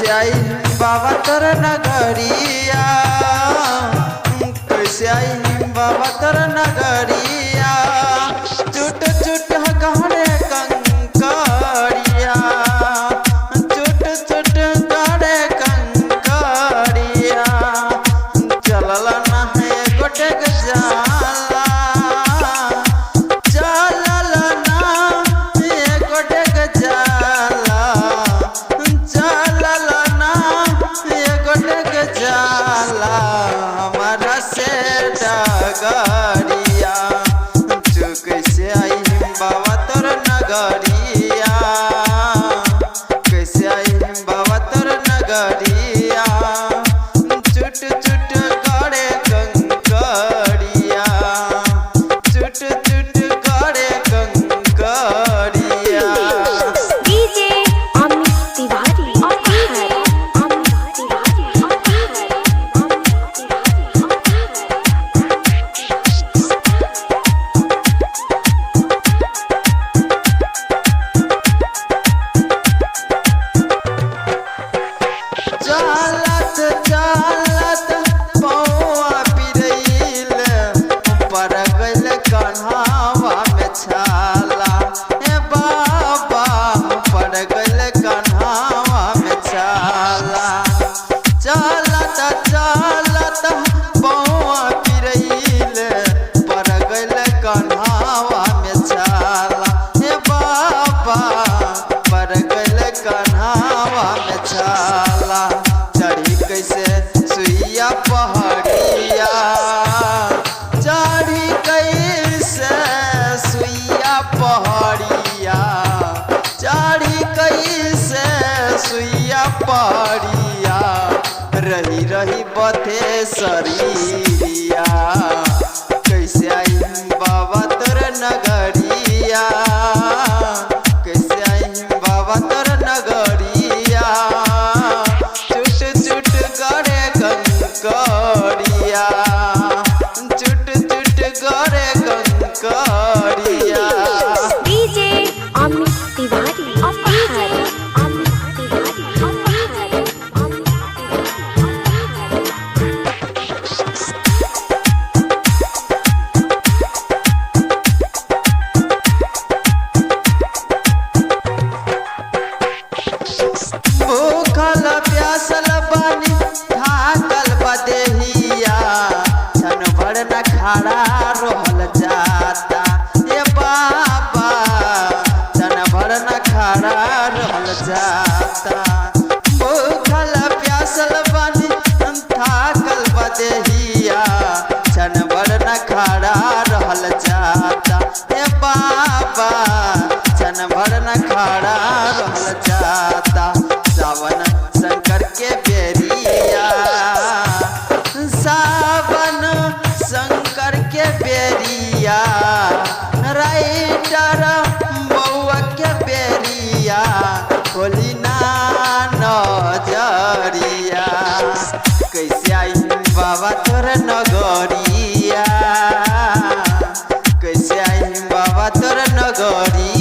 आई बाबा तोर नगरिया, कैसे आई बाबा तोर नगरिया। चुट चुट कहरे कंकरिया, चुट चुट करे कंकरिया। चलल ना है गोटे जाला, चलल ना है गोटे जाला, चलल ना है गोटे जाला। हमारा से डगरिया, कैसे आई बाबा तोर नगरिया, कैसे आई बाबा तोर नगरिया। चुट चुट करे कंकरिया, चुट चुट करे कंकरिया। डीजे अमित तिवारी चलत चलत पौआ पिरैल, पर गइल कन्हावा में छाला। हे बाबा पर गइल कन्हावा में छाला। चलत चलत पौआ पिरैल, पर गइल कन्हावा में छाला। हे बाबा पर गइल कन्हावा में छाला। चढ़ी कैसे सुइया पहाड़िया, चढ़ी कैसे सुइया पहाड़िया, चढ़ी कैसे सुइया पहाड़िया। रही रही बथे शरीरिया, कैसे आई बाबा तोर नगरिया, कैसे आई बाबा तोर नगरिया। चुट चुट करे कंकरिया, चुट चुट करे कंकरिया। डीजे अमित तिवारी भूखल प्यासल बानी थाकल बदेहिया, छन भर न खड़ा रहल जाता। ये बाबा छन भर न खड़ा रहल जाता। भूखल प्यासल बानी थाकल बदेहिया, छन भर न खड़ा रहल जाता। ये बाबा छन भर न खड़ा रहल जाता। सावन शंकर के बेरिया, सावन शंकर के बेरिया। राइटर बउआ के बेरिया, खोली ना नजरिया। कैसे आई बाबा तोर नगरिया, कैसे आई बाबा तोर नगरिया।